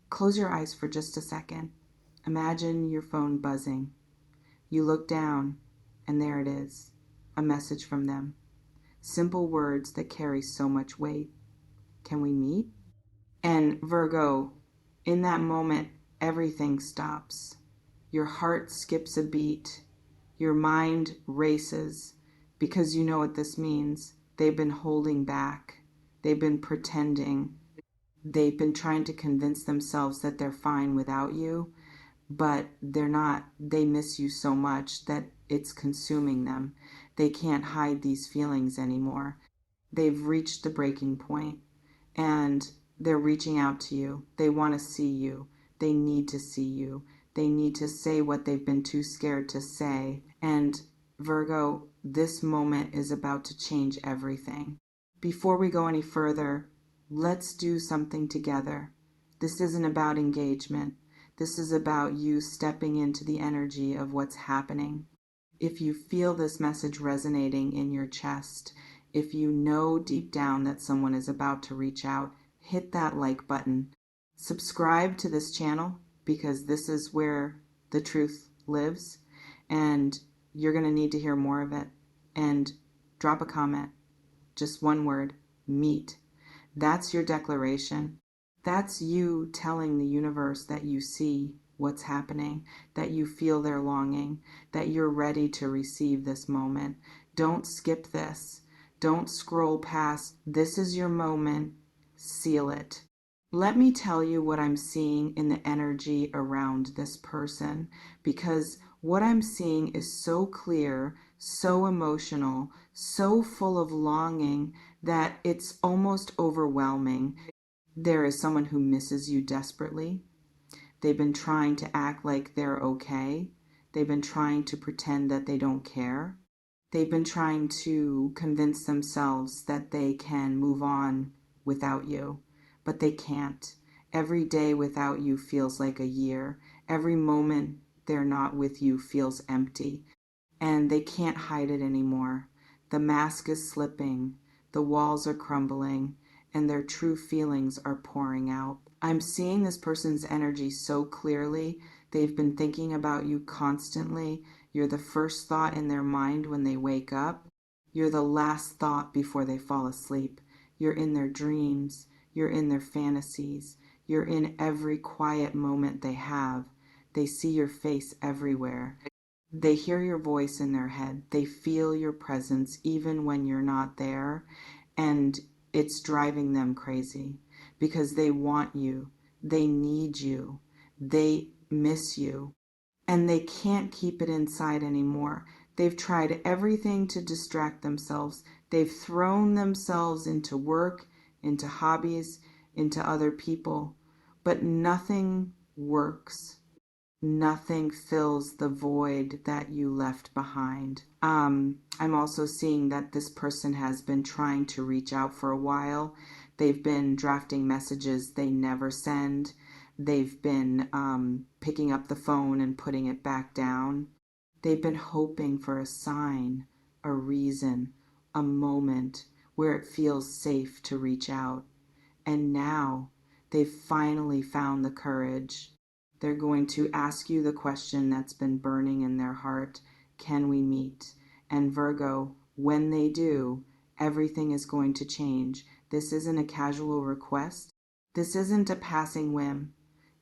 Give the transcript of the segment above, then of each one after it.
Close your eyes for just a second. Imagine your phone buzzing. You look down, and there it is, a message from them. Simple words that carry so much weight. Can we meet? And Virgo, in that moment, everything stops. Your heart skips a beat. Your mind races because you know what this means. They've been holding back. They've been pretending. They've been trying to convince themselves that they're fine without you, but they're not. They miss you so much that it's consuming them. They can't hide these feelings anymore. They've reached the breaking point, and they're reaching out to you. They want to see you. They need to see you. They need to say what they've been too scared to say. And Virgo, this moment is about to change everything. Before we go any further, let's do something together. This isn't about engagement. This is about you stepping into the energy of what's happening. If you feel this message resonating in your chest, if you know deep down that someone is about to reach out, hit that like button. Subscribe to this channel because this is where the truth lives, and you're going to need to hear more of it. And drop a comment. Just one word, meet. That's your declaration. That's you telling the universe that you see what's happening, that you feel their longing, that you're ready to receive this moment. Don't skip this. Don't scroll past. This is your moment. Seal it. Let me tell you what I'm seeing in the energy around this person, because what I'm seeing is so clear, so emotional, so full of longing that it's almost overwhelming. There is someone who misses you desperately. They've been trying to act like they're okay. They've been trying to pretend that they don't care. They've been trying to convince themselves that they can move on without you, but they can't. Every day without you feels like a year. Every moment they're not with you feels empty, and they can't hide it anymore. The mask is slipping, the walls are crumbling, and their true feelings are pouring out. I'm seeing this person's energy so clearly. They've been thinking about you constantly. You're the first thought in their mind when they wake up. You're the last thought before they fall asleep. You're in their dreams. You're in their fantasies. You're in every quiet moment they have. They see your face everywhere. They hear your voice in their head. They feel your presence even when you're not there. And it's driving them crazy because they want you. They need you. They miss you. And they can't keep it inside anymore. They've tried everything to distract themselves. They've thrown themselves into work, into hobbies, into other people, but nothing works. Nothing fills the void that you left behind. I'm also seeing that this person has been trying to reach out for a while. They've been drafting messages they never send. They've been picking up the phone and putting it back down. They've been hoping for a sign, a reason, a moment where it feels safe to reach out. And now they've finally found the courage. They're going to ask you the question that's been burning in their heart. Can we meet? And Virgo, when they do, everything is going to change. This isn't a casual request. This isn't a passing whim.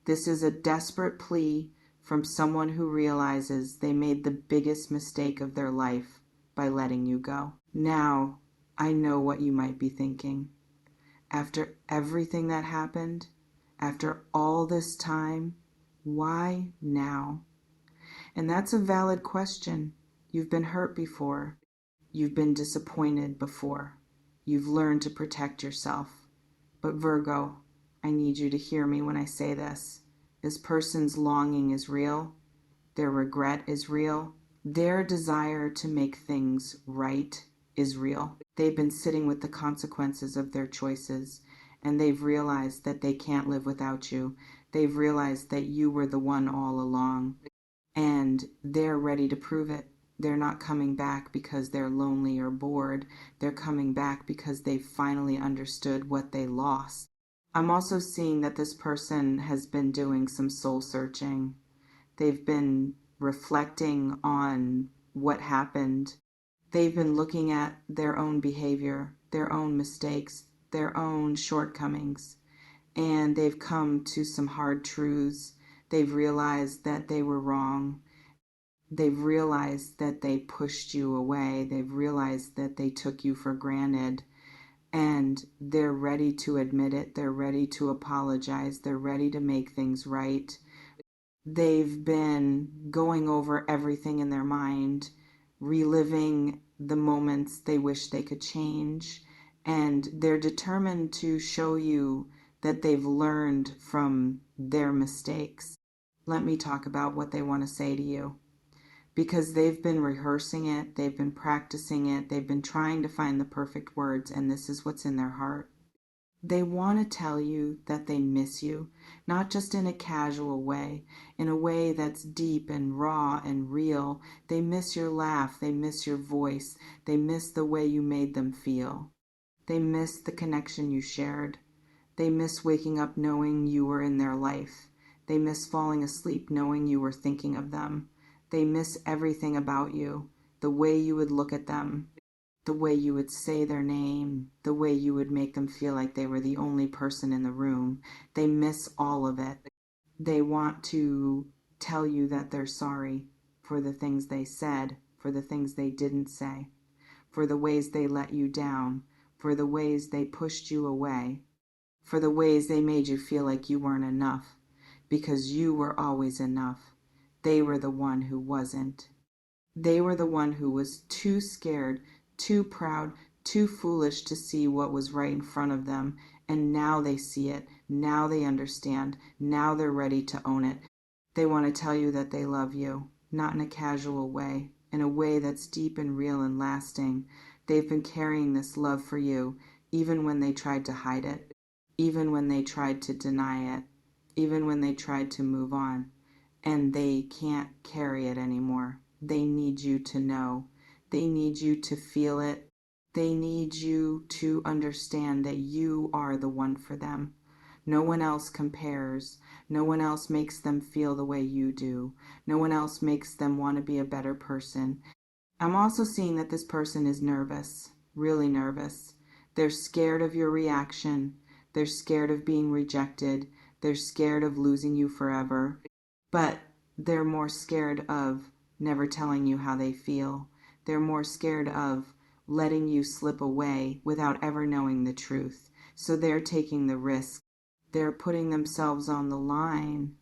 This is a desperate plea from someone who realizes they made the biggest mistake of their life by letting you go. Now, I know what you might be thinking. After everything that happened, after all this time, why now? And that's a valid question. You've been hurt before. You've been disappointed before. You've learned to protect yourself. But Virgo, I need you to hear me when I say this. This person's longing is real. Their regret is real. Their desire to make things right is real. They've been sitting with the consequences of their choices, and they've realized that they can't live without you. They've realized that you were the one all along, and they're ready to prove it. They're not coming back because they're lonely or bored. They're coming back because they've finally understood what they lost. I'm also seeing that this person has been doing some soul searching. They've been reflecting on what happened. They've been looking at their own behavior, their own mistakes, their own shortcomings, and they've come to some hard truths. They've realized that they were wrong. They've realized that they pushed you away. They've realized that they took you for granted. And they're ready to admit it. They're ready to apologize. They're ready to make things right. They've been going over everything in their mind, reliving the moments they wish they could change, and they're determined to show you that they've learned from their mistakes. Let me talk about what they want to say to you, because they've been rehearsing it, they've been practicing it, they've been trying to find the perfect words, and this is what's in their heart. They want to tell you that they miss you, not just in a casual way, in a way that's deep and raw and real. They miss your laugh, they miss your voice, they miss the way you made them feel. They miss the connection you shared. They miss waking up knowing you were in their life. They miss falling asleep knowing you were thinking of them. They miss everything about you, the way you would look at them, the way you would say their name, the way you would make them feel like they were the only person in the room. They miss all of it. They want to tell you that they're sorry for the things they said, for the things they didn't say, for the ways they let you down, for the ways they pushed you away, for the ways they made you feel like you weren't enough, because you were always enough. They were the one who wasn't. They were the one who was too scared, too proud, too foolish to see what was right in front of them. And now they see it. Now they understand. Now they're ready to own it. They want to tell you that they love you, not in a casual way, in a way that's deep and real and lasting. They've been carrying this love for you, even when they tried to hide it, even when they tried to deny it, even when they tried to move on. And they can't carry it anymore. They need you to know. They need you to feel it. They need you to understand that you are the one for them. No one else compares. No one else makes them feel the way you do. No one else makes them want to be a better person. I'm also seeing that this person is nervous, really nervous. They're scared of your reaction. They're scared of being rejected. They're scared of losing you forever. But they're more scared of never telling you how they feel. They're more scared of letting you slip away without ever knowing the truth. So they're taking the risk. They're putting themselves on the line,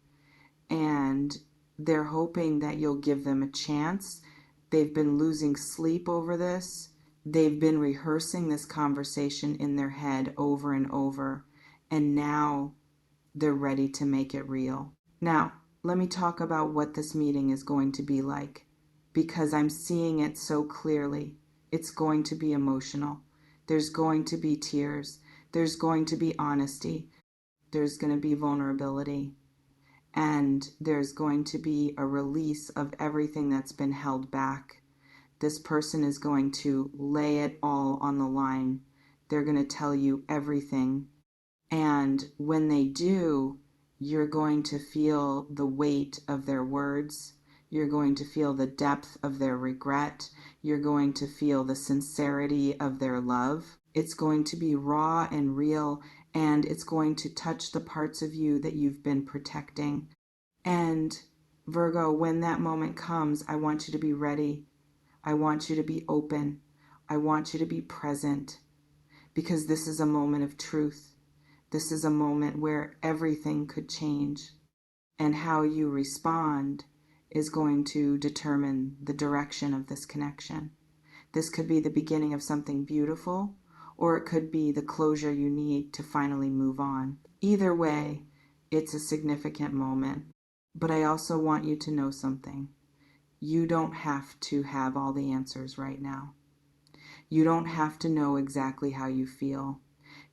and they're hoping that you'll give them a chance. They've been losing sleep over this. They've been rehearsing this conversation in their head over and over, and now they're ready to make it real. Now, let me talk about what this meeting is going to be like, because I'm seeing it so clearly. It's going to be emotional. There's going to be tears. There's going to be honesty. There's going to be vulnerability. And there's going to be a release of everything that's been held back. This person is going to lay it all on the line. They're going to tell you everything. And when they do, you're going to feel the weight of their words. You're going to feel the depth of their regret. You're going to feel the sincerity of their love. It's going to be raw and real, and it's going to touch the parts of you that you've been protecting. And Virgo, when that moment comes, I want you to be ready. I want you to be open. I want you to be present, because this is a moment of truth. This is a moment where everything could change, and how you respond is going to determine the direction of this connection. This could be the beginning of something beautiful, or it could be the closure you need to finally move on. Either way, it's a significant moment. But I also want you to know something. You don't have to have all the answers right now. You don't have to know exactly how you feel.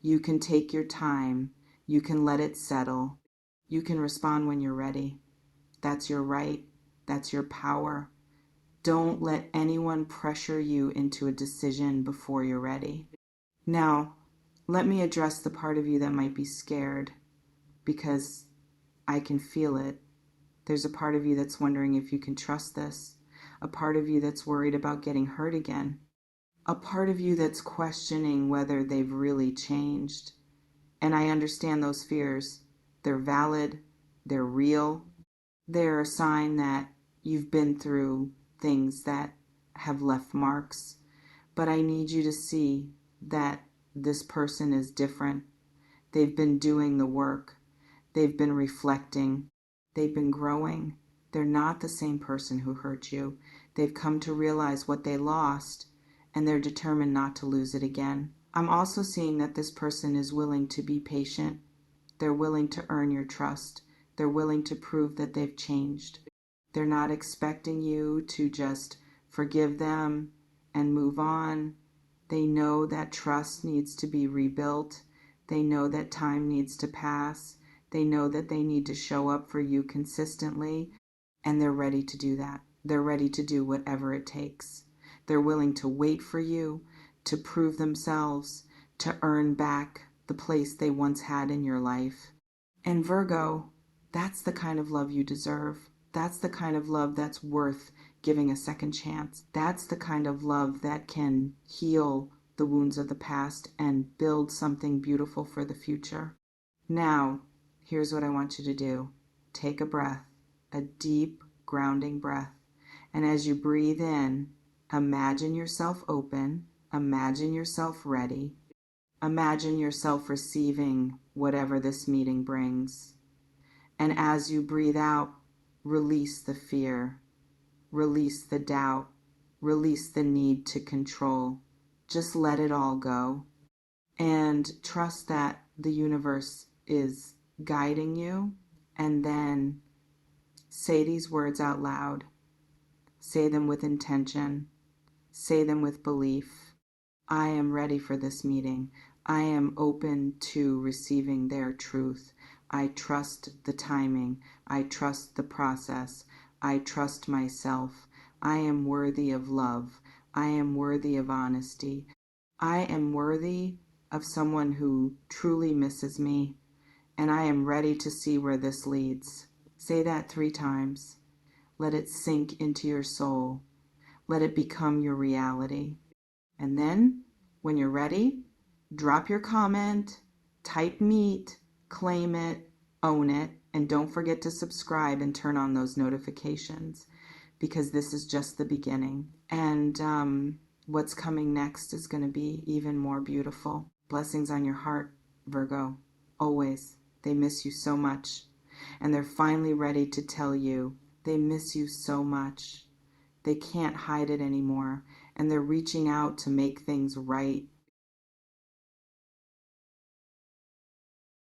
You can take your time. You can let it settle. You can respond when you're ready. That's your right. That's your power. Don't let anyone pressure you into a decision before you're ready. Now, Let me address the part of you that might be scared, because I can feel it. There's a part of you that's wondering if you can trust this, a part of you that's worried about getting hurt again, a part of you that's questioning whether they've really changed. And I understand those fears. They're valid, they're real, they're a sign that you've been through things that have left marks. But I need you to see that this person is different. They've been doing the work. They've been reflecting. They've been growing. They're not the same person who hurt you. They've come to realize what they lost, and they're determined not to lose it again. I'm also seeing that this person is willing to be patient. They're willing to earn your trust. They're willing to prove that they've changed. They're not expecting you to just forgive them and move on. They know that trust needs to be rebuilt. They know that time needs to pass. They know that they need to show up for you consistently, and they're ready to do that. They're ready to do whatever it takes. They're willing to wait for you, to prove themselves, to earn back the place they once had in your life. And Virgo, that's the kind of love you deserve. That's the kind of love that's worth giving a second chance. That's the kind of love that can heal the wounds of the past and build something beautiful for the future. Now, here's what I want you to do. Take a breath, a deep, grounding breath. And as you breathe in, imagine yourself open, imagine yourself ready, imagine yourself receiving whatever this meeting brings. And as you breathe out, release the fear, release the doubt, release the need to control. Just let it all go. And trust that the universe is guiding you. And then say these words out loud. Say them with intention. Say them with belief. I am ready for this meeting. I am open to receiving their truth. I trust the timing. I trust the process. I trust myself. I am worthy of love. I am worthy of honesty. I am worthy of someone who truly misses me, and I am ready to see where this leads. Say that 3 times. Let it sink into your soul. Let it become your reality. And then, when you're ready, drop your comment, type meet, claim it, own it, and don't forget to subscribe and turn on those notifications, because this is just the beginning. And what's coming next is going to be even more beautiful. Blessings on your heart, Virgo. Always. They miss you so much. And they're finally ready to tell you they miss you so much. They can't hide it anymore. And they're reaching out to make things right.